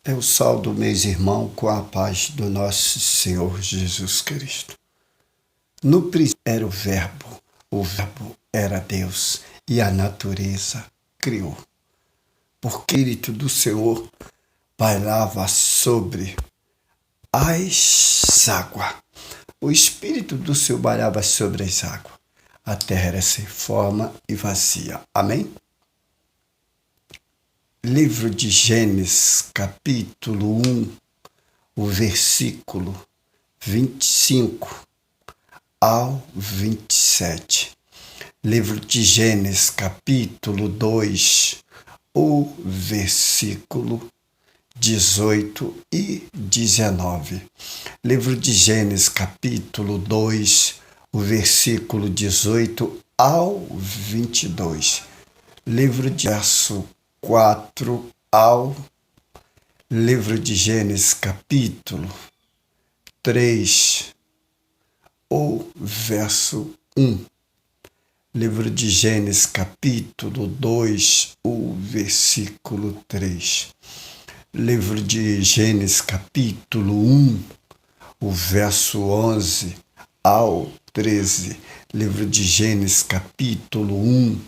Eu saldo meus irmãos com a paz do nosso Senhor Jesus Cristo. No princípio era o Verbo era Deus e a natureza criou. Porque o Espírito do Senhor pairava sobre as águas. O Espírito do Senhor pairava sobre as águas. A terra era sem forma e vazia. Amém? Livro de Gênesis, capítulo 1, o versículo 25 ao 27. Livro de Gênesis, capítulo 2, o versículo 18 e 19. Livro de Gênesis, capítulo 2, o versículo 18 ao 22. Livro de verso 4 ao livro de Gênesis, capítulo 3, o verso 1. Livro de Gênesis, capítulo 2, o versículo 3. Livro de Gênesis, capítulo 1, o verso 11 ao 13. Livro de Gênesis, capítulo 1,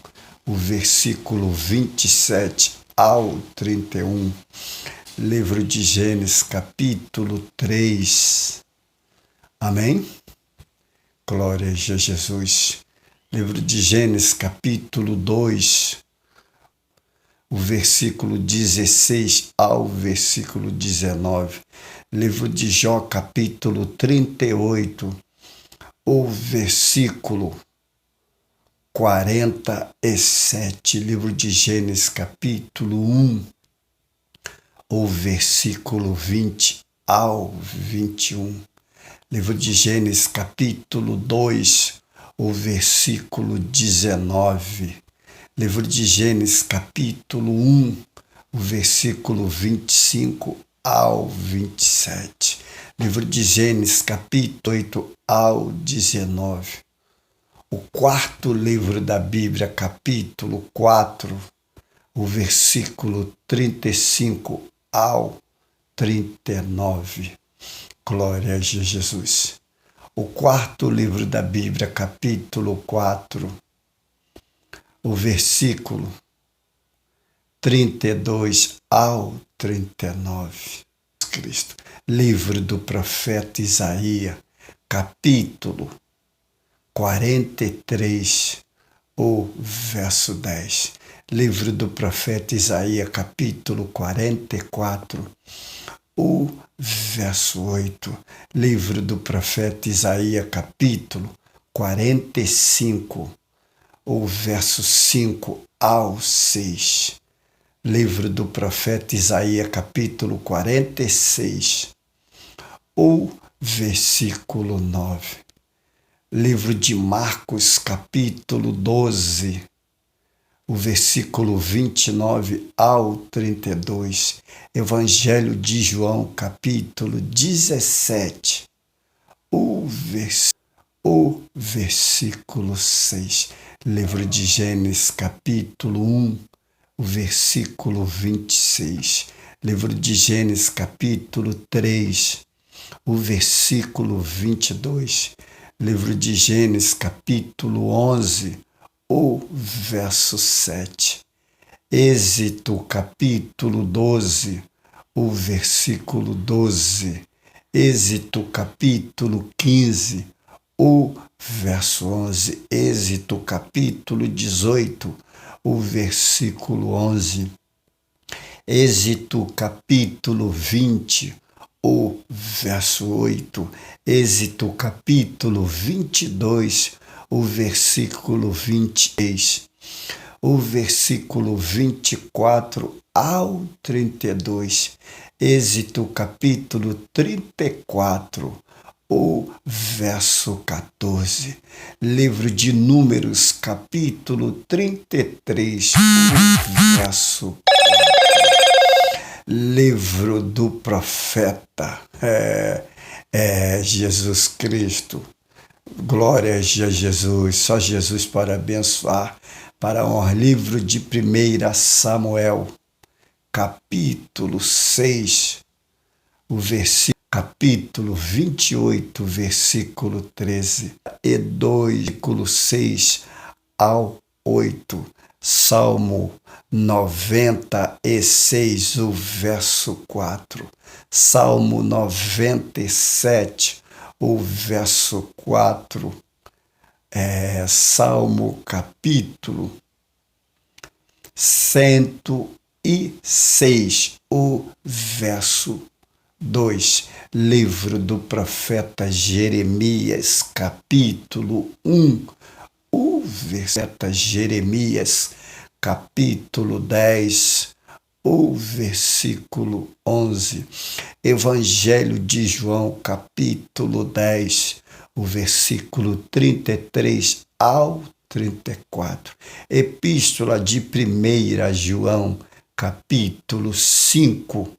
o versículo 27 ao 31. Livro de Gênesis, capítulo 3. Amém? Glória a Jesus. Livro de Gênesis, capítulo 2, o versículo 16 ao versículo 19. Livro de Jó, capítulo 38, o versículo 47. Livro de Gênesis, capítulo 1, o versículo 20 ao 21. Livro de Gênesis, capítulo 2, o versículo 19. Livro de Gênesis, capítulo 1, o versículo 25 ao 27. Livro de Gênesis, capítulo 8 ao 19. O quarto livro da Bíblia, capítulo 4, o versículo 35 ao 39. Glória a Jesus. O quarto livro da Bíblia, capítulo 4, o versículo 32 ao 39. Cristo. Livro do profeta Isaías, capítulo 43, o verso 10. Livro do profeta Isaías, capítulo 44, o verso 8. Livro do profeta Isaías, capítulo 45, o verso 5 ao 6. Livro do profeta Isaías, capítulo 46, o versículo 9. Livro de Marcos, capítulo 12, o versículo 29 ao 32. Evangelho de João, capítulo 17, o versículo 6. Livro de Gênesis, capítulo 1, o versículo 26. Livro de Gênesis, capítulo 3, o versículo 22. Livro de Gênesis, capítulo 11, o verso 7. Êxodo, capítulo 12, o versículo 12. Êxodo, capítulo 15, o verso 11. Êxodo, capítulo 18, o versículo 11. Êxodo, capítulo 20, o verso 8. Êxodo, capítulo 22, o versículo 26. O versículo 24 ao 32. Êxodo, capítulo 34, o verso 14. Livro de Números, capítulo 33, o verso 4. Livro do profeta Jesus Cristo. Glória a Jesus, só Jesus para abençoar, para honrar. Livro de 1 Samuel, capítulo 6, o capítulo 28, versículo 13, e 2, versículo 6 ao 8, Salmo 96, o verso 4, Salmo 97, o verso 4, Salmo capítulo 106, o verso 2, livro do profeta Jeremias, capítulo 1, o profeta Jeremias, capítulo 10, o versículo 11, Evangelho de João, capítulo 10, o versículo 33 ao 34, Epístola de 1 João, capítulo 5,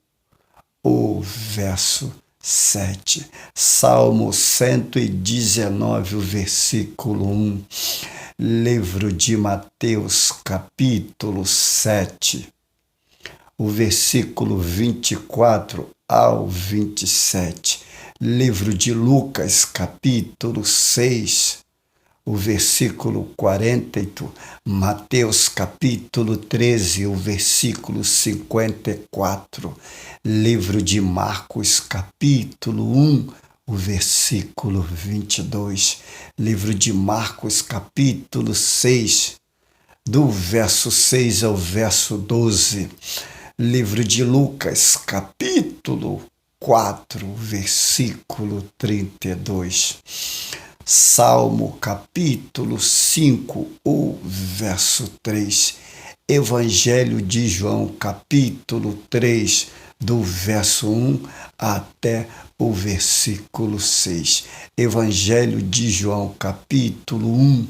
o verso 7, Salmo 119, o versículo 1, livro de Mateus, capítulo 7, o versículo 24 ao 27, livro de Lucas, capítulo 6, o versículo 48, Mateus capítulo 13, o versículo 54, livro de Marcos capítulo 1, o versículo 22, livro de Marcos capítulo 6, do verso 6 ao verso 12, livro de Lucas capítulo 4, versículo 32, Salmo capítulo 5, o verso 3, Evangelho de João capítulo 3, do verso 1 até o versículo 6, Evangelho de João capítulo 1,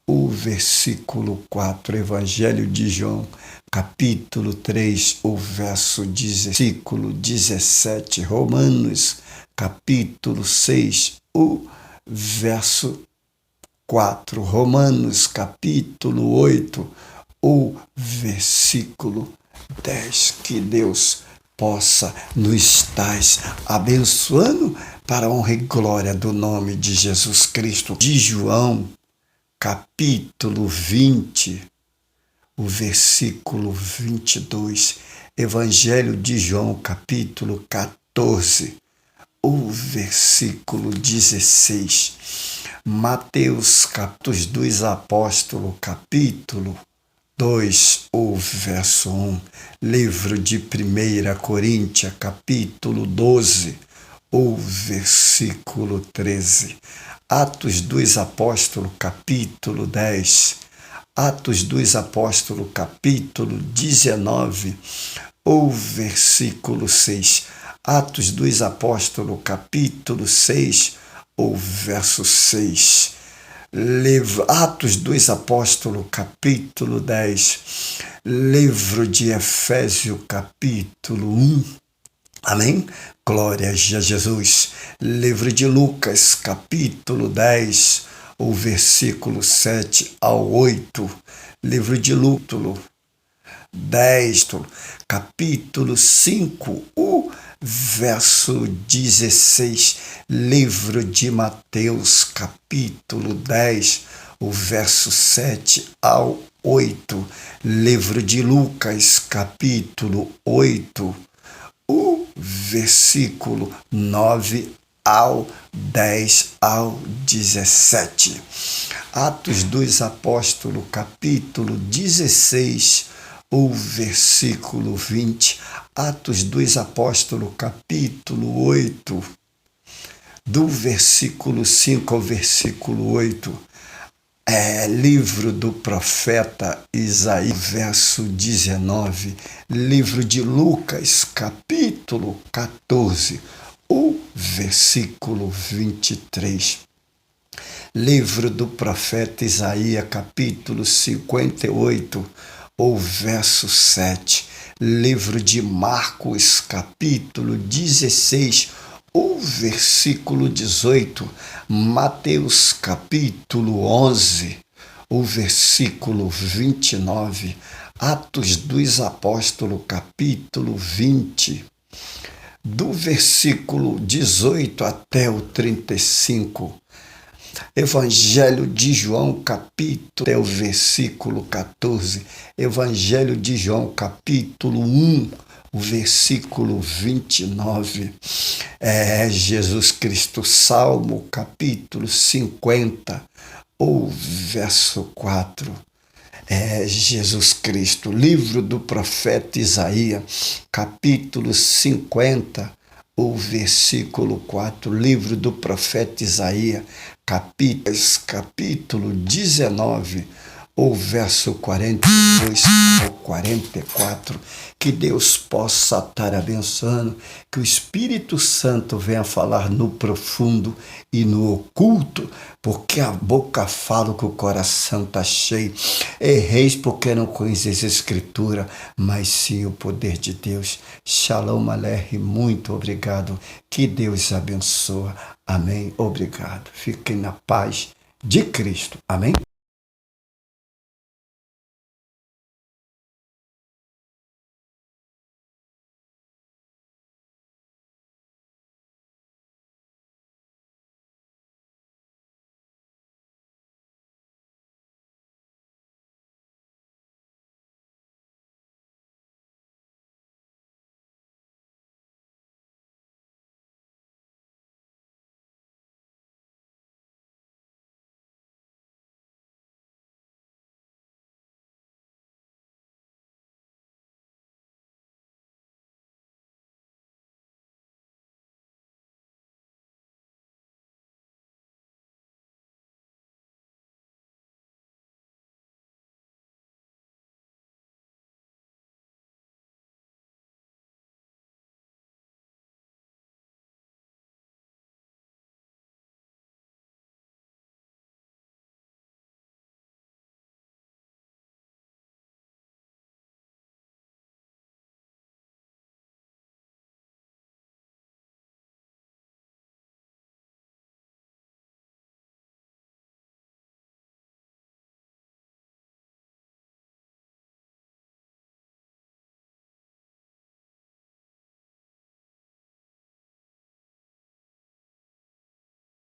o versículo 4, Evangelho de João capítulo 3, o versículo 17, Romanos capítulo 6, o verso 4, Romanos capítulo 8, o versículo 10. Que Deus possa nos estar abençoando para a honra e glória do nome de Jesus Cristo. De João capítulo 20, o versículo 22, Evangelho de João capítulo 14, o versículo 16, Mateus capítulo dos Apóstolos, capítulo 2, o verso 1, livro de 1 Coríntios, capítulo 12, o versículo 13, Atos dos Apóstolos, capítulo 10, Atos dos Apóstolos, capítulo 19, o versículo 6, Atos dos Apóstolos, capítulo 6, o verso 6. Atos dos Apóstolos, capítulo 10. Livro de Efésios, capítulo 1. Amém? Glória a Jesus. Livro de Lucas, capítulo 10, o versículo 7 ao 8. Livro de Lucas, 10, capítulo 5, o verso 16, livro de Mateus, capítulo 10, o verso 7 ao 8, livro de Lucas, capítulo 8, o versículo 9 ao 10 ao 17. Atos dos Apóstolos, capítulo 16, o versículo 20, Atos dos Apóstolos, capítulo 8, do versículo 5 ao versículo 8, livro do profeta Isaías, verso 19, livro de Lucas, capítulo 14, o versículo 23, livro do profeta Isaías, capítulo 58, o verso 7, livro de Marcos, capítulo 16, o versículo 18, Mateus, capítulo 11, o versículo 29, Atos dos Apóstolos, capítulo 20, do versículo 18 até o 35. Evangelho de João, capítulo, até o versículo 14. Evangelho de João, capítulo 1, o versículo 29. Jesus Cristo, Salmo, capítulo 50, o verso 4. Jesus Cristo, livro do profeta Isaías, capítulo 50, o versículo 4, livro do profeta Isaías, capítulo 19, o verso 42 ao 44, que Deus possa estar abençoando, que o Espírito Santo venha falar no profundo e no oculto, porque a boca fala que o coração está cheio. Erreis porque não conheces a Escritura, mas sim o poder de Deus. Shalom Aleichem, muito obrigado. Que Deus abençoe. Amém. Obrigado. Fiquem na paz de Cristo. Amém.